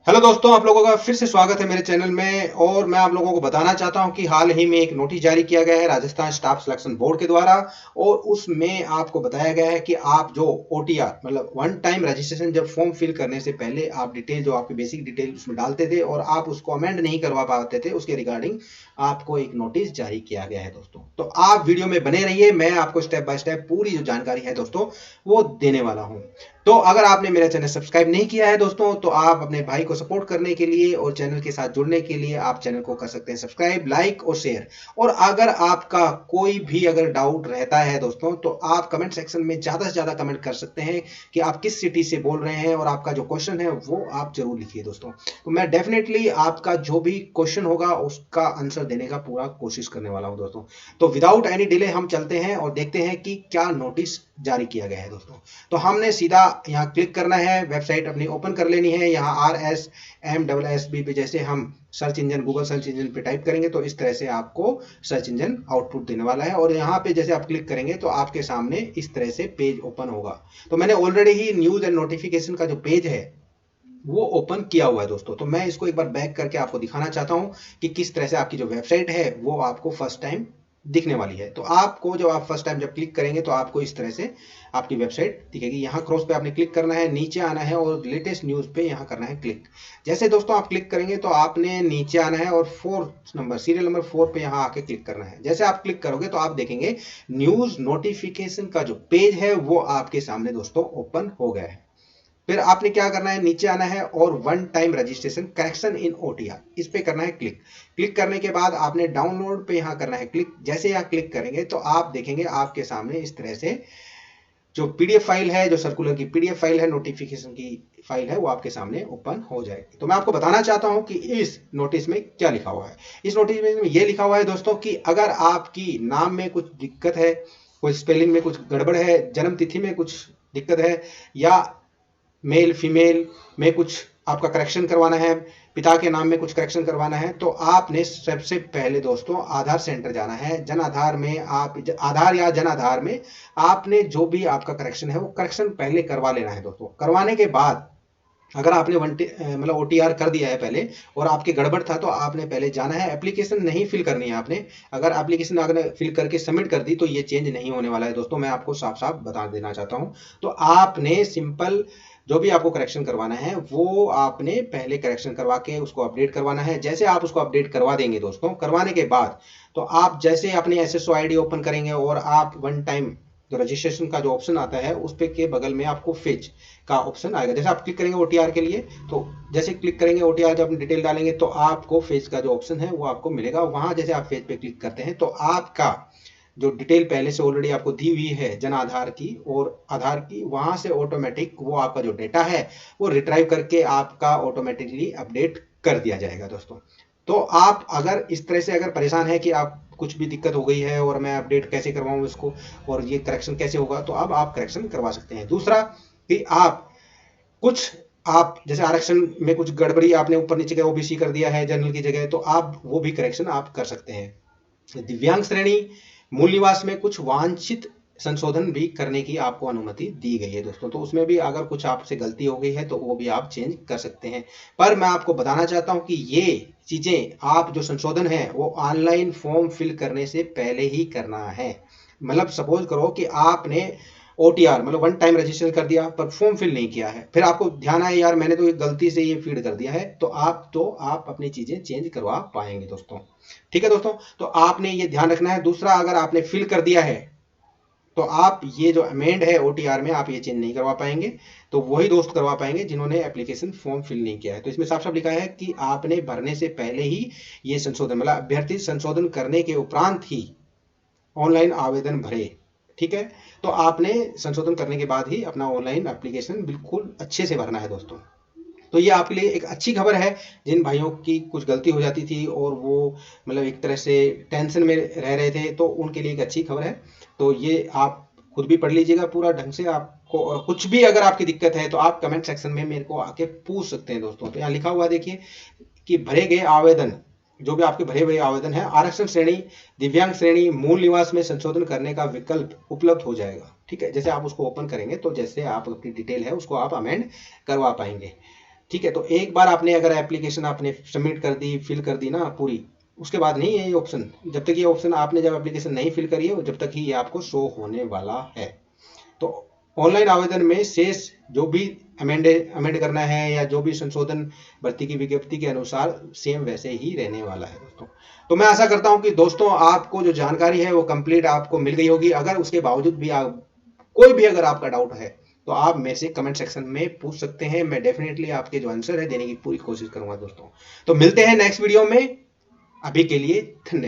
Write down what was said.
Hello दोस्तों, आप लोगों का फिर से स्वागत है मेरे चैनल में। और मैं आप लोगों को बताना चाहता हूं कि हाल ही में एक नोटिस जारी किया गया है राजस्थान स्टाफ सिलेक्शन बोर्ड के द्वारा। और उसमें आपको बताया गया है कि आप जो ओटीआर मतलब वन टाइम रजिस्ट्रेशन, जब फॉर्म फिल करने से पहले आप डिटेल जो आपकी बेसिक डिटेल उसमें डालते थे और आप उसको अमेंड नहीं करवा पाते थे, उसके रिगार्डिंग आपको एक नोटिस जारी किया गया है दोस्तों। तो आप वीडियो में बने रहिए, मैं आपको स्टेप बाय स्टेप पूरी जो जानकारी है दोस्तों वो देने वाला हूं। तो अगर आपने मेरा चैनल सब्सक्राइब नहीं किया है दोस्तों, तो आप अपने भाई को सपोर्ट करने के लिए और चैनल के साथ जुड़ने के लिए आप चैनल को कर सकते हैं सब्सक्राइब, लाइक और शेयर। और अगर आपका कोई भी अगर डाउट रहता है दोस्तों, तो आप कमेंट सेक्शन में ज्यादा से ज्यादा कमेंट कर सकते हैं कि आप किस सिटी से बोल रहे हैं और आपका जो क्वेश्चन है वो आप जरूर लिखिए दोस्तों। तो मैं डेफिनेटली आपका जो भी क्वेश्चन होगा उसका आंसर देने का पूरा कोशिश करने वाला हूं दोस्तों। तो विदाउट एनी डिले हम चलते हैं और देखते हैं कि क्या नोटिस जारी किया गया है दोस्तों। तो हमने सीधा यहाँ क्लिक करना है, वेबसाइट अपनी ओपन कर लेनी है। यहाँ RSMSSB पे जैसे हम search engine, Google search engine पे टाइप करेंगे तो इस तरह से आपको सर्च इंजन आउटपुट देने वाला है। और यहाँ पे जैसे आप क्लिक करेंगे तो आपके सामने इस तरह से पेज ओपन होगा। तो मैंने already he news and notification का जो पेज है वो ओपन किया हुआ है दोस्तों। तो मैं इसको एक बार बैक करके आपको दिखाना चाहता हूं कि किस तरह से आपकी जो वेबसाइट है वो आपको फर्स्ट टाइम दिखने वाली है। तो आपको जब आप फर्स्ट टाइम जब क्लिक करेंगे तो आपको इस तरह से आपकी वेबसाइट दिखेगी। यहाँ क्रॉस पे आपने क्लिक करना है, नीचे आना है और लेटेस्ट न्यूज पे यहाँ करना है क्लिक। जैसे दोस्तों आप क्लिक करेंगे तो आपने नीचे आना है और 4 नंबर सीरियल नंबर 4 पे यहाँ आके क्लिक करना है। जैसे आप क्लिक करोगे तो आप देखेंगे न्यूज नोटिफिकेशन का जो पेज है वो आपके सामने दोस्तों ओपन हो गया है। फिर आपने क्या करना है, नीचे आना है और one time registration correction in OTR, इस पे करना है क्लिक। क्लिक करने के बाद आपने डाउनलोड पे यहाँ करना है क्लिक। जैसे यहाँ क्लिक करेंगे तो आप देखेंगे आपके सामने इस तरह से जो पीडीएफ फाइल है, जो सर्कुलर की पीडीएफ फाइल है, नोटिफिकेशन की फाइल है, वो आपके सामने ओपन हो जाएगी। तो मैं आपको बताना चाहता हूं कि इस नोटिस में क्या लिखा हुआ है। इस नोटिस में ये लिखा हुआ है दोस्तों कि अगर आपकी नाम में कुछ दिक्कत है, कोई स्पेलिंग में कुछ गड़बड़ है, जन्म तिथि में कुछ दिक्कत है, या मेल फीमेल में कुछ आपका करेक्शन करवाना है, पिता के नाम में कुछ करेक्शन करवाना है, तो आपने सबसे पहले दोस्तों आधार सेंटर जाना है। जन आधार में आप आधार या जन आधार में आपने जो भी आपका करेक्शन है वो करेक्शन पहले करवा लेना है दोस्तों। करवाने के बाद अगर आपने मतलब ओटीआर कर दिया है पहले और आपके गड़बड़ था तो आपने पहले जाना है, एप्लीकेशन नहीं फिल करनी है आपने। अगर एप्लीकेशन अगर फिल करके सबमिट कर दी तो ये चेंज नहीं होने वाला है दोस्तों, मैं आपको साफ साफ बता देना चाहता हूं। तो आपने सिंपल जो भी आपको करेक्शन करवाना है वो आपने पहले करेक्शन करवा के उसको अपडेट करवाना है। जैसे आप उसको अपडेट करवा देंगे दोस्तों, करवाने के बाद तो आप जैसे अपने एसएसओ आईडी ओपन करेंगे और आप वन टाइम जो रजिस्ट्रेशन का जो ऑप्शन आता है उस पे के बगल में आपको फेच का ऑप्शन आएगा। जैसे आप क्लिक करेंगे ओटीआर के लिए, तो जैसे क्लिक करेंगे ओटीआर जब अपनी डिटेल डालेंगे तो आपको फेच का जो ऑप्शन है वो आपको मिलेगा। वहां जैसे आप फेच पे क्लिक करते हैं तो आपका जो डिटेल पहले से ऑलरेडी आपको दी हुई है जन आधार की और आधार की, वहां से ऑटोमेटिक वो आपका जो डेटा है वो रिट्राइव करके आपका ऑटोमेटिकली अपडेट कर दिया जाएगा दोस्तों। तो आप अगर इस तरह से अगर परेशान है कि आप कुछ भी दिक्कत हो गई है और मैं अपडेट कैसे करवाऊं इसको और ये करेक्शन कैसे होगा, तो अब आप करेक्शन करवा सकते हैं। दूसरा कि कुछ आप जैसे आरक्षण में कुछ गड़बड़ी आपने ऊपर नीचे का ओबीसी कर दिया है जनरल की जगह, तो आप वो भी करेक्शन आप कर सकते हैं। दिव्यांग श्रेणी मूल निवास में कुछ वांछित संशोधन भी करने की आपको अनुमति दी गई है दोस्तों। तो उसमें भी अगर कुछ आपसे गलती हो गई है तो वो भी आप चेंज कर सकते हैं। पर मैं आपको बताना चाहता हूं कि ये चीजें आप जो संशोधन है वो ऑनलाइन फॉर्म फिल करने से पहले ही करना है। मतलब सपोज करो कि आपने ओटीआर मतलब वन टाइम रजिस्ट्रेशन कर दिया पर फॉर्म फिल नहीं किया है, फिर आपको ध्यान आया यार मैंने तो एक गलती से ये फीड कर दिया है, तो आप अपनी चीजें चेंज करवा पाएंगे दोस्तों। ठीक है दोस्तों, तो आपने ये ध्यान रखना है। दूसरा, अगर आपने फिल कर दिया है तो आप ये जो अमेंड है ओटीआर में आप ये चेंज नहीं करवा पाएंगे। तो वही दोस्त करवा पाएंगे जिन्होंने एप्लीकेशन फॉर्म फिल नहीं किया है। तो इसमें साफ साफ लिखा है कि आपने भरने से पहले ही ये संशोधन मतलब अभ्यर्थी संशोधन करने के उपरांत ही ऑनलाइन आवेदन भरे। ठीक है, तो आपने संशोधन करने के बाद ही अपना ऑनलाइन एप्लीकेशन बिल्कुल अच्छे से भरना है दोस्तों। तो ये आपके लिए एक अच्छी खबर है जिन भाइयों की कुछ गलती हो जाती थी और वो मतलब एक तरह से टेंशन में रह रहे थे, तो उनके लिए एक अच्छी खबर है। तो ये आप खुद भी पढ़ लीजिएगा पूरा ढंग से आपको, और कुछ भी अगर आपकी दिक्कत है तो आप कमेंट सेक्शन में मेरे को आके पूछ सकते हैं दोस्तों। तो यहाँ लिखा हुआ देखिए कि भरे गए आवेदन, जो भी आपके भरे हुए आवेदन है, आरक्षण श्रेणी दिव्यांग श्रेणी मूल निवास में संशोधन करने का विकल्प उपलब्ध हो जाएगा। ठीक है, जैसे आप उसको ओपन करेंगे तो जैसे आप अपनी डिटेल है उसको आप अमेंड करवा पाएंगे। ठीक है, तो एक बार आपने अगर एप्लीकेशन आपने सबमिट कर दी, फिल कर दी ना पूरी, उसके बाद नहीं है ये ऑप्शन। जब तक ये ऑप्शन आपने जब एप्लीकेशन नहीं फिल करी है, जब तक ही ये आपको शो होने वाला है। तो ऑनलाइन आवेदन में शेष जो भी अमेंड करना है या जो भी संशोधन भर्ती की विज्ञप्ति के अनुसार सेम वैसे ही रहने वाला है दोस्तों। तो मैं आशा करता हूं कि दोस्तों आपको जो जानकारी है वो कंप्लीट आपको मिल गई होगी। अगर उसके बावजूद भी आप कोई भी अगर आपका डाउट है तो आप मेरे से कमेंट सेक्शन में पूछ सकते हैं। मैं डेफिनेटली आपके जो आंसर है देने की पूरी कोशिश करूंगा दोस्तों। तो मिलते हैं नेक्स्ट वीडियो में। अभी के लिए धन्यवाद।